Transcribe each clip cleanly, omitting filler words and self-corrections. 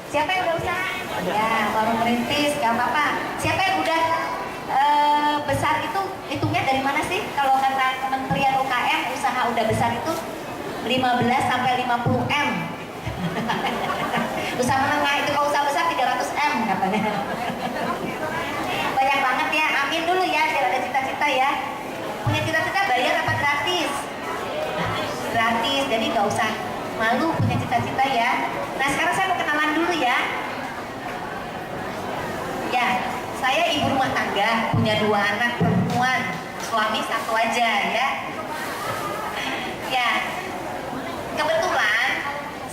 Siapa yang udah usaha? Ya, baru merintis, gak apa-apa. Siapa yang udah besar itu, hitungnya dari mana sih? Kalau kata Kementerian UKM, usaha udah besar itu 15 sampai 50 M. Usaha menengah itu kalau usaha besar 300 M katanya. Banyak banget ya, amin dulu ya, biar ada cita-cita ya. Punya cita-cita bayar apa gratis? Gratis, jadi nggak usah malu punya cita-cita ya. Nah sekarang saya mau kenalan dulu ya. Ya, saya ibu rumah tangga, punya 2 anak perempuan, suami 1 aja ya. Ya, kebetulan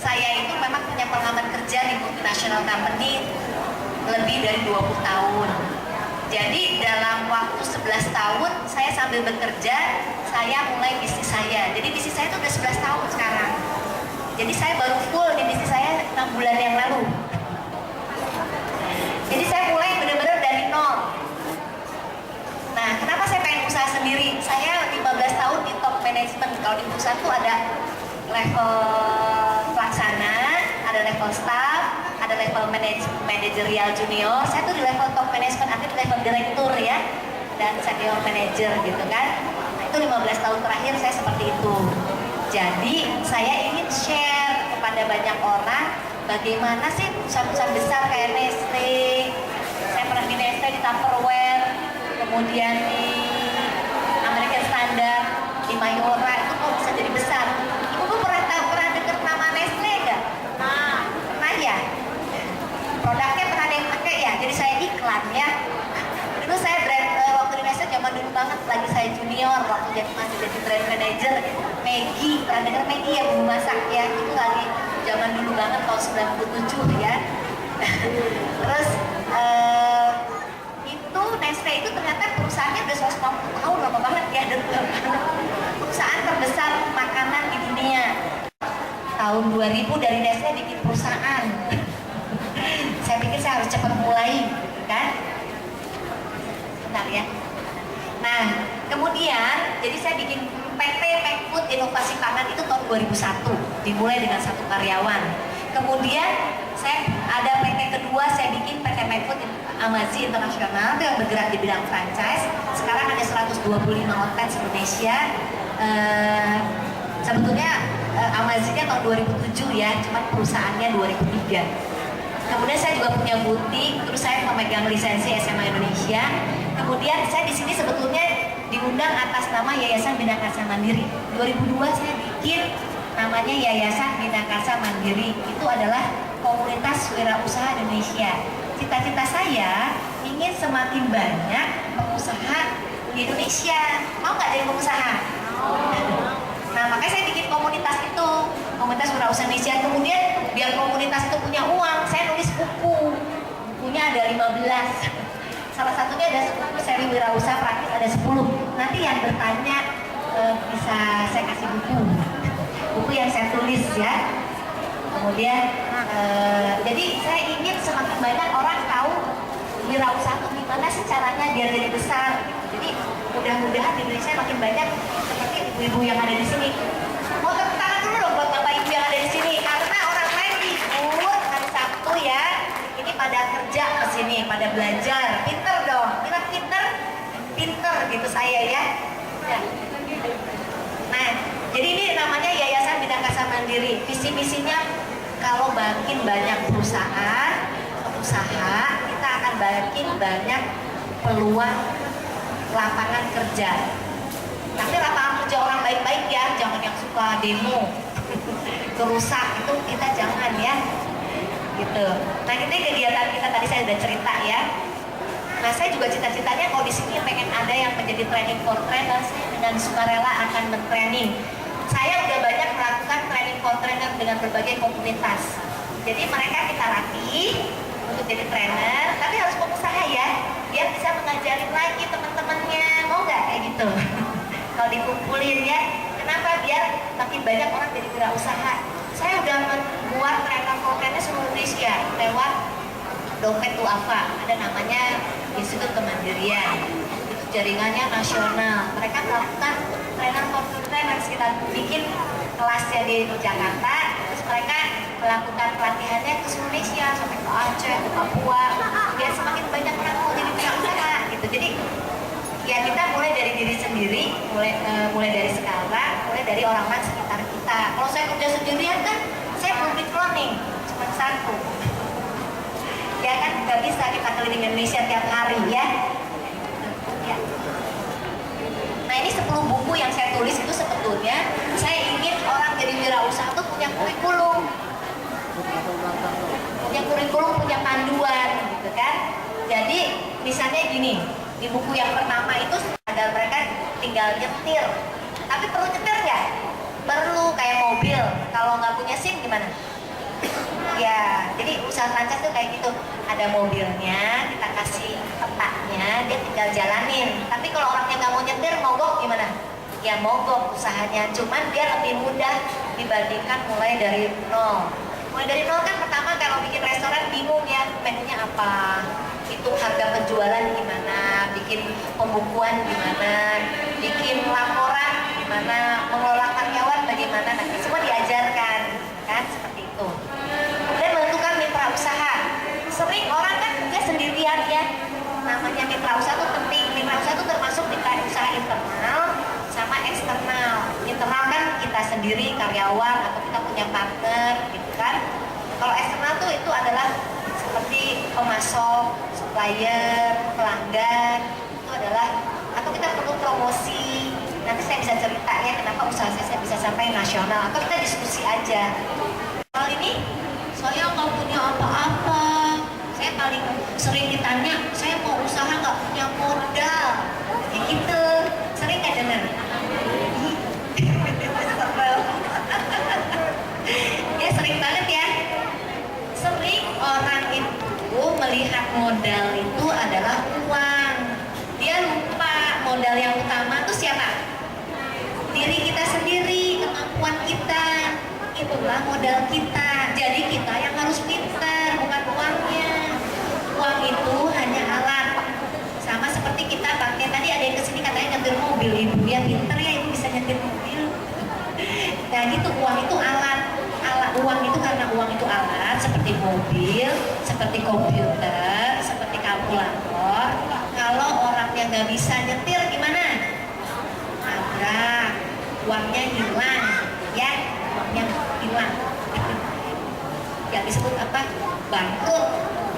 saya itu memang punya pengalaman kerja di multinational company lebih dari 20 tahun. Jadi dalam waktu 11 tahun saya sambil bekerja, saya mulai bisnis saya. Jadi bisnis saya itu udah 11 tahun sekarang. Jadi saya baru full di bisnis saya 6 bulan yang lalu. Jadi saya mulai benar-benar dari nol. Nah, kenapa saya pengen usaha sendiri? Saya 15 tahun di top management. Kalau di perusahaan itu ada level pelaksana, ada level staff, ada level manajerial junior. Saya tuh di level top management, akhirnya di level direktur ya, dan senior manager gitu kan. Nah, itu 15 tahun terakhir saya seperti itu. Jadi saya ingin share kepada banyak orang bagaimana sih perusahaan-perusahaan besar kayak Nestle. Saya pernah di Nestle, di Tupperware, kemudian di American Standard, di Mayora, itu kok bisa jadi besar. Ibu pernah dengar nama Nestle nggak? Pernah ya? Produknya pernah ada yang pakai ya? Jadi saya iklan ya. Dulu saya waktu di Nestle zaman dulu banget, lagi saya junior, waktu masih jadi brand manager. Maggi, pernah dengar Maggi ya, bumbu masak ya? Itu lagi zaman dulu banget, tahun 97 ya. Terus itu Nestle itu ternyata perusahaannya udah 150 tahun, lama banget ya. Perusahaan terbesar makanan di dunia. Tahun 2000 dari Nestle bikin perusahaan. Saya pikir saya harus cepat mulai, kan? Bentar ya. Nah, kemudian jadi saya bikin PT Macfood Inovasi Pangan itu tahun 2001, dimulai dengan 1 karyawan. Kemudian saya ada PT kedua, saya bikin PT Macfood Amazi Internasional, itu yang bergerak di bidang franchise. Sekarang ada 125 outlets Indonesia. Sebetulnya Amazinya tahun 2007 ya, cuma perusahaannya 2003. Kemudian saya juga punya butik, terus saya memegang lisensi SMA Indonesia. Kemudian saya di sini sebetulnya diundang atas nama Yayasan Bina Karsa Mandiri. 2002 saya bikin namanya Yayasan Bina Karsa Mandiri. Itu adalah komunitas wirausaha Indonesia. Cita-cita saya ingin semakin banyak pengusaha di Indonesia. Mau nggak jadi pengusaha? Nah, makanya saya bikin komunitas itu, komunitas wirausaha Indonesia. Kemudian biar komunitas itu punya uang, saya nulis buku. Bukunya ada 15. Salah satunya ada 10 seri wirausaha praktis, ada 10. Nanti yang bertanya bisa saya kasih buku yang saya tulis ya. Kemudian jadi saya ingin semakin banyak orang tahu wirausaha itu gimana sih caranya biar jadi besar. Jadi mudah-mudahan di Indonesia makin banyak seperti ibu-ibu yang ada di sini. Mau tepuk tangan dulu dong buat bapak ibu yang ada di sini, karena orang lain libur hari Sabtu ya. Ini pada kerja ke sini, pada belajar. Pinter dong, bilang pinter, pinter gitu saya ya. Nah, jadi ini namanya Yayasan Bina Karsa Mandiri. Visi misinya kalau makin banyak perusahaan, usaha, kita akan makin banyak peluang lapangan kerja. Tapi lapangan kerja orang baik-baik ya, jangan yang suka demo, kerusak, itu kita jangan ya. Gitu. Nah, ini kegiatan kita tadi saya udah cerita ya. Nah, saya juga cita-citanya kalau di sini pengen ada yang menjadi training for trainer, saya dengan sukarela akan mentraining. Saya udah banyak melakukan training for trainer dengan berbagai komunitas. Jadi mereka kita latih untuk jadi trainer, tapi harus pengusaha ya, biar bisa mengajarin lagi teman-temannya, mau nggak kayak gitu? Kalau dikumpulin ya, kenapa? Biar makin banyak orang jadi wirausaha. Saya udah membuat trainer for trainer seluruh Indonesia lewat Dompet Duafa, ada namanya Institut Kemandirian. Itu jaringannya nasional. Mereka melakukan trainer for trainer, kita bikin kelasnya di Jakarta, terus mereka melakukan pelatihannya ke seluruh Indonesia sampai ke Aceh, ke Papua, biar semakin banyak orang mau jadi wirausaha gitu. Jadi ya kita mulai dari diri sendiri, mulai dari sekarang, mulai dari orang-orang sekitar kita. Kalau saya kerja sendirian kan, saya belum di cloning, cuma satu. Ya kan nggak bisa kita keliling Indonesia tiap hari ya. Ya. Nah ini 10 buku yang saya tulis itu sebetulnya saya ingin orang jadi wirausaha itu punya kurikulum, punya panduan gitu kan. Jadi misalnya gini, di buku yang pertama itu ada mereka tinggal nyetir, tapi perlu nyetir nggak? Perlu, kayak mobil, kalau nggak punya SIM gimana? Ya, jadi usaha franchise tuh kayak gitu. Ada mobilnya, kita kasih petanya, dia tinggal jalanin. Tapi kalau orangnya nggak mau nyetir, mogok gimana? Ya mogok usahanya. Cuman dia lebih mudah dibandingkan mulai dari nol. Mulai dari nol kan pertama kalau bikin restoran bingung ya, menunya apa, hitung harga penjualan gimana, bikin pembukuan gimana, bikin laporan gimana, mengelola karyawan bagaimana. Nanti semua diajarkan, kan seperti itu. Kemudian menentukan mitra usaha. Sering orang kan dia sendirian ya. Namanya mitra usaha itu penting. Mitra usaha itu termasuk mitra usaha internal sama eksternal. Internal kan kita sendiri karyawan atau kita punya partner gitu kan. Kalau eksternal tuh itu adalah seperti pemasok, supplier, pelanggan, itu adalah, atau kita perlu promosi. Nanti saya bisa cerita ya kenapa usaha saya bisa sampai nasional, atau kita diskusi aja. Hal ini saya nggak punya apa-apa. Saya paling sering ditanya, saya mau usaha nggak punya modal. Ya gitu, sering nggak dengar? Ya sering banget ya. Sering orang itu melihat modal itu adalah uang. Dia lupa modal yang utama itu siapa? Diri kita sendiri, kemampuan kita. Itulah modal kita. Jadi kita yang harus pintar, bukan uangnya. Uang itu hanya alat. Sama seperti kita pakai, tadi ada yang kesini katanya nyetir mobil, ibu ya pintar ya, ibu bisa nyetir mobil. Nah gitu, uang itu alat. Uang itu karena uang itu alat, seperti mobil, seperti komputer, seperti kalkulator. Kalau orang yang nggak bisa nyetir gimana? Nabrak, uangnya hilang, ya, uangnya hilang. Yang disebut apa? Bangkrut,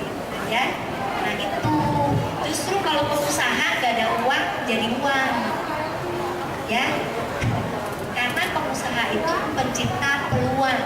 gitu, ya. Nah itu justru kalau pengusaha nggak ada uang jadi uang, ya. Karena pengusaha itu pencipta peluang.